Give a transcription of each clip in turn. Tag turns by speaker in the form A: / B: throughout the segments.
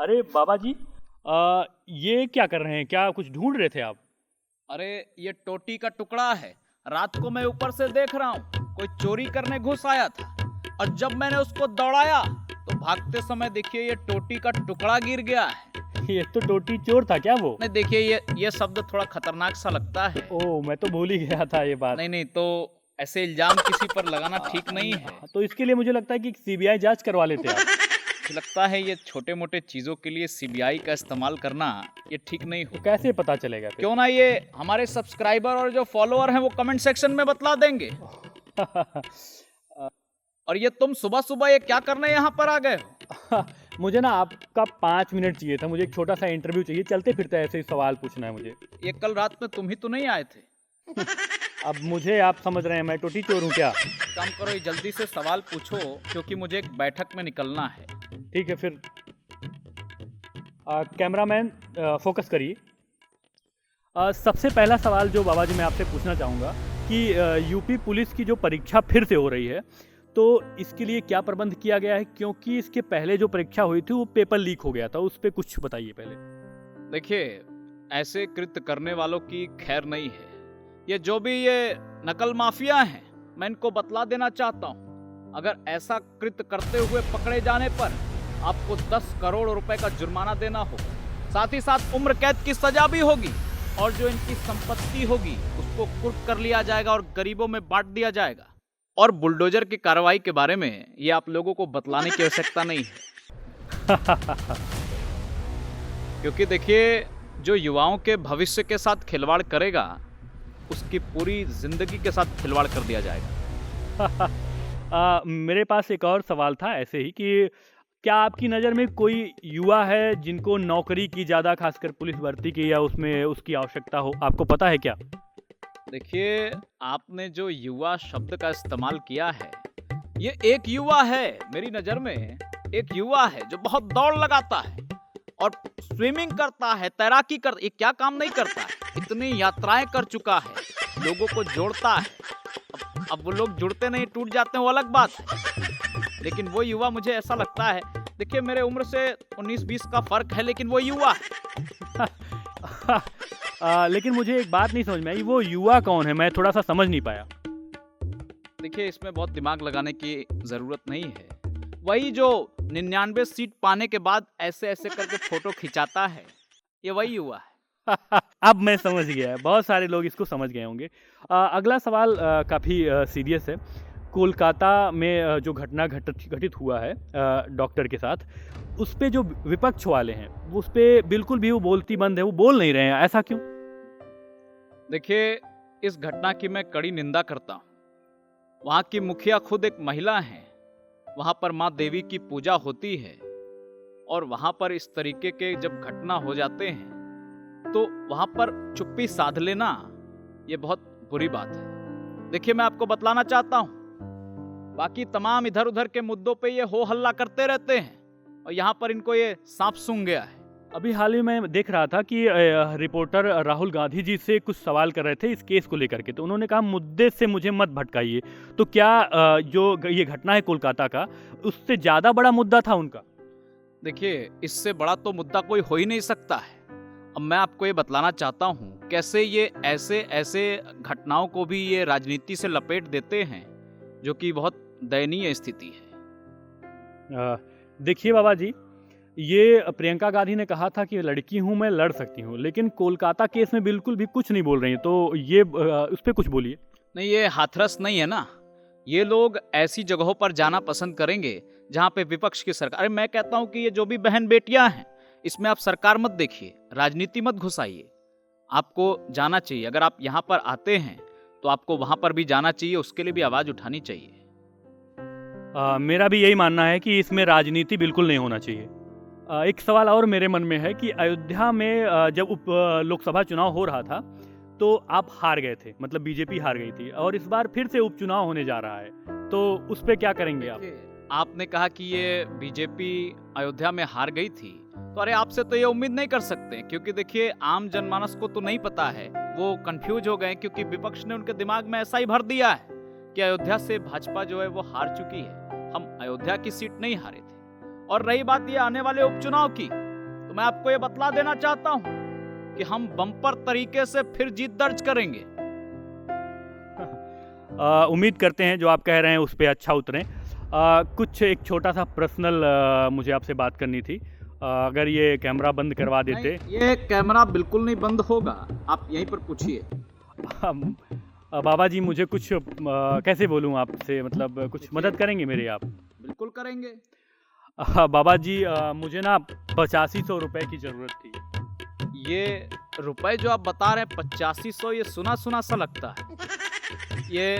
A: अरे बाबा जी, ये क्या कर रहे हैं? क्या कुछ ढूंढ रहे थे आप?
B: अरे ये टोटी का टुकड़ा है। रात को मैं ऊपर से देख रहा हूँ कोई चोरी करने घुस आया था, और जब मैंने उसको दौड़ाया तो भागते समय देखिए ये टोटी का टुकड़ा गिर गया है।
A: ये तो टोटी चोर था क्या वो?
B: नहीं देखिए ये शब्द थोड़ा खतरनाक सा लगता है।
A: ओह, मैं तो भूल ही गया था ये बात।
B: नहीं नहीं, तो ऐसे इल्जाम किसी पर लगाना ठीक नहीं है।
A: तो इसके लिए मुझे लगता है कि सीबीआई जांच करवा लेते आप।
B: मुझे लगता है ये छोटे मोटे चीजों के लिए सीबीआई का इस्तेमाल करना ये ठीक नहीं
A: तो
B: हो।
A: कैसे पता चलेगा फिर?
B: क्यों ना ये हमारे सब्सक्राइबर और जो फॉलोअर हैं वो कमेंट सेक्शन में बतला देंगे। और ये तुम सुबह सुबह ये क्या करने यहाँ पर आ गए हो?
A: मुझे ना आपका 5 मिनट चाहिए था। मुझे एक छोटा सा इंटरव्यू चाहिए। चलते फिरते ऐसे ही सवाल पूछना है मुझे।
B: ये कल रात में तुम ही तो नहीं आए थे।
A: अब मुझे आप समझ रहे हैं मैं टोटी चोर हूँ क्या?
B: काम करो, ये जल्दी से सवाल पूछो क्योंकि मुझे एक बैठक में निकलना है।
A: ठीक है फिर। कैमरामैन, फोकस करिए। सबसे पहला सवाल जो बाबा जी मैं आपसे पूछना चाहूँगा कि यूपी पुलिस की जो परीक्षा फिर से हो रही है, तो इसके लिए क्या प्रबंध किया गया है? क्योंकि इसके पहले जो परीक्षा हुई थी वो पेपर लीक हो गया था। उस पर कुछ बताइए पहले।
B: देखिए, ऐसे कृत्य करने वालों की खैर नहीं है। ये जो भी ये नकल माफिया हैं, मैं इनको बतला देना चाहता हूँ, अगर ऐसा कृत्य करते हुए पकड़े जाने पर आपको 10 करोड़ रुपए का जुर्माना देना होगा। साथ ही साथ उम्र कैद की सजा भी होगी, और जो इनकी संपत्ति होगी उसको कुर्क कर लिया जाएगा और गरीबों में बांट दिया जाएगा। और बुलडोजर की कार्रवाई के बारे में ये आप लोगों को बतलाने की आवश्यकता नहीं है। क्योंकि देखिए, जो युवाओं के भविष्य के साथ खिलवाड़ करेगा उसकी पूरी जिंदगी के साथ खिलवाड़ कर दिया जाएगा।
A: मेरे पास एक और सवाल था ऐसे ही कि क्या आपकी नज़र में कोई युवा है जिनको नौकरी की ज़्यादा, खासकर पुलिस भर्ती की, या उसमें उसकी आवश्यकता हो? आपको पता है क्या?
B: देखिए, आपने जो युवा शब्द का इस्तेमाल किया है, ये एक युवा है मेरी नज़र में। एक युवा है जो बहुत दौड़ लगाता है और स्विमिंग करता है, तैराकी करता है। ये क्या काम नहीं करता है? इतनी यात्राएं कर चुका है, लोगों को जोड़ता है। अब वो लोग जुड़ते नहीं, टूट जाते हैं, वो अलग बात है। लेकिन वो युवा, मुझे ऐसा लगता है, देखिए मेरे उम्र से 19-20 का फर्क है, लेकिन वो युवा है।
A: लेकिन मुझे एक बात नहीं समझ में आई, वो युवा कौन है? मैं थोड़ा सा समझ नहीं पाया।
B: देखिए, इसमें बहुत दिमाग लगाने की जरूरत नहीं है। वही जो 99 सीट पाने के बाद ऐसे ऐसे करके फोटो खिंचाता है, ये वही युवा है।
A: अब मैं समझ गया। बहुत सारे लोग इसको समझ गए होंगे। अगला सवाल काफ़ी सीरियस है। कोलकाता में जो घटना घटित हुआ है डॉक्टर के साथ, उस पे जो विपक्ष वाले हैं वो उस पे बिल्कुल भी वो बोलती बंद है, वो बोल नहीं रहे हैं। ऐसा क्यों?
B: देखिए, इस घटना की मैं कड़ी निंदा करता हूँ। वहाँ की मुखिया खुद एक महिला हैं। वहाँ पर माँ देवी की पूजा होती है, और वहाँ पर इस तरीके के जब घटना हो जाते हैं तो वहाँ पर चुप्पी साध लेना ये बहुत बुरी बात है। देखिए, मैं आपको बतलाना चाहता हूँ, बाकी तमाम इधर उधर के मुद्दों पे ये हो हल्ला करते रहते हैं, और यहाँ पर इनको ये सांप सूंघ गया है।
A: अभी हाल ही में देख रहा था कि रिपोर्टर राहुल गांधी जी से कुछ सवाल कर रहे थे इस केस को लेकर के, तो उन्होंने कहा मुद्दे से मुझे मत भटकाइए। तो क्या जो ये घटना है कोलकाता का, उससे ज़्यादा बड़ा मुद्दा था उनका?
B: देखिए, इससे बड़ा तो मुद्दा कोई हो ही नहीं सकता है। अब मैं आपको ये बतलाना चाहता हूँ कैसे ये ऐसे ऐसे घटनाओं को भी ये राजनीति से लपेट देते हैं, जो कि बहुत दयनीय स्थिति है।
A: देखिए बाबा जी, ये प्रियंका गांधी ने कहा था कि लड़की हूं, मैं लड़ सकती हूं, लेकिन कोलकाता केस में बिल्कुल भी कुछ नहीं बोल रही हैं। तो ये उस पर कुछ बोलिए।
B: नहीं, ये हाथरस नहीं है ना। ये लोग ऐसी जगहों पर जाना पसंद करेंगे जहाँ पे विपक्ष की सरकार। अरे मैं कहता हूँ कि ये जो भी बहन बेटियां हैं, इसमें आप सरकार मत देखिए, राजनीति मत घुसाइए। आपको जाना चाहिए, अगर आप यहाँ पर आते हैं तो आपको वहां पर भी जाना चाहिए, उसके लिए भी आवाज उठानी चाहिए।
A: मेरा भी यही मानना है कि इसमें राजनीति बिल्कुल नहीं होना चाहिए। एक सवाल और मेरे मन में है कि अयोध्या में जब उप लोकसभा चुनाव हो रहा था तो आप हार गए थे, मतलब बीजेपी हार गई थी, और इस बार फिर से उपचुनाव होने जा रहा है, तो उस पर क्या करेंगे आप?
B: आपने कहा कि ये बीजेपी अयोध्या में हार गई थी, तो अरे आपसे तो ये उम्मीद नहीं कर सकते, क्योंकि देखिए आम जनमानस को तो नहीं पता है, वो कंफ्यूज हो गए, क्योंकि विपक्ष ने उनके दिमाग में ऐसा ही भर दिया है कि अयोध्या से भाजपा जो है वो हार चुकी है। हम अयोध्या की सीट नहीं हारे थे। और रही बात ये आने वाले उपचुनाव की, मैं आपको ये बतला देना चाहता हूँ कि हम बम्पर तरीके से फिर जीत दर्ज करेंगे।
A: उम्मीद करते हैं जो आप कह रहे हैं उस पर अच्छा उतरें। कुछ एक छोटा सा पर्सनल मुझे आपसे बात करनी थी। अगर ये कैमरा बंद करवा देते।
B: नहीं, ये कैमरा बिल्कुल नहीं बंद होगा, आप यहीं पर पूछिए।
A: बाबा जी मुझे कुछ कैसे बोलूँ आपसे, मतलब कुछ मदद करेंगे मेरी आप?
B: बिल्कुल करेंगे।
A: बाबा जी मुझे ना 8500 रुपए की ज़रूरत थी।
B: ये रुपए जो आप बता रहे हैं 8500, ये सुना सुना सा लगता है। ये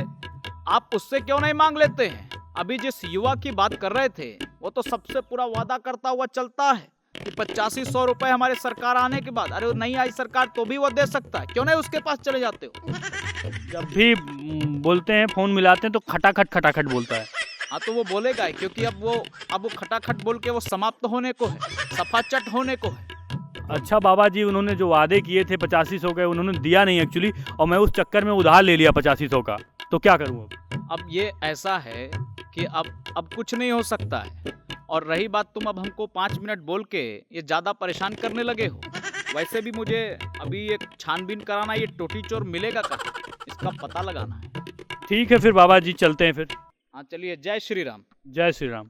B: आप उससे क्यों नहीं मांग लेते हैं? अभी जिस युवा की बात कर रहे थे वो तो सबसे पूरा वादा करता हुआ चलता है कि 8500 रुपए हमारे सरकार आने के बाद, अरे वो नहीं आई सरकार तो भी वो दे सकता है, क्यों नहीं उसके पास चले जाते हो?
A: जब भी बोलते हैं फ़ोन मिलाते हैं तो खटाखट बोलता है।
B: हाँ तो वो बोलेगा ही, क्योंकि अब वो खटाखट बोल के वो समाप्त होने को है, सफाचट होने को है।
A: अच्छा बाबा जी, उन्होंने जो वादे किए थे 8500 के उन्होंने दिया नहीं एक्चुअली, और मैं उस चक्कर में उधार ले लिया 8500 का, तो क्या करूँ अब?
B: अब ये ऐसा है कि अब कुछ नहीं हो सकता है। और रही बात, तुम अब हमको 5 मिनट बोल के ये ज़्यादा परेशान करने लगे हो। वैसे भी मुझे अभी ये छानबीन कराना, ये टोटी चोर मिलेगा कहाँ, इसका पता लगाना है।
A: ठीक है फिर बाबा जी, चलते हैं फिर।
B: हाँ चलिए, जय श्री राम।
A: जय श्री राम।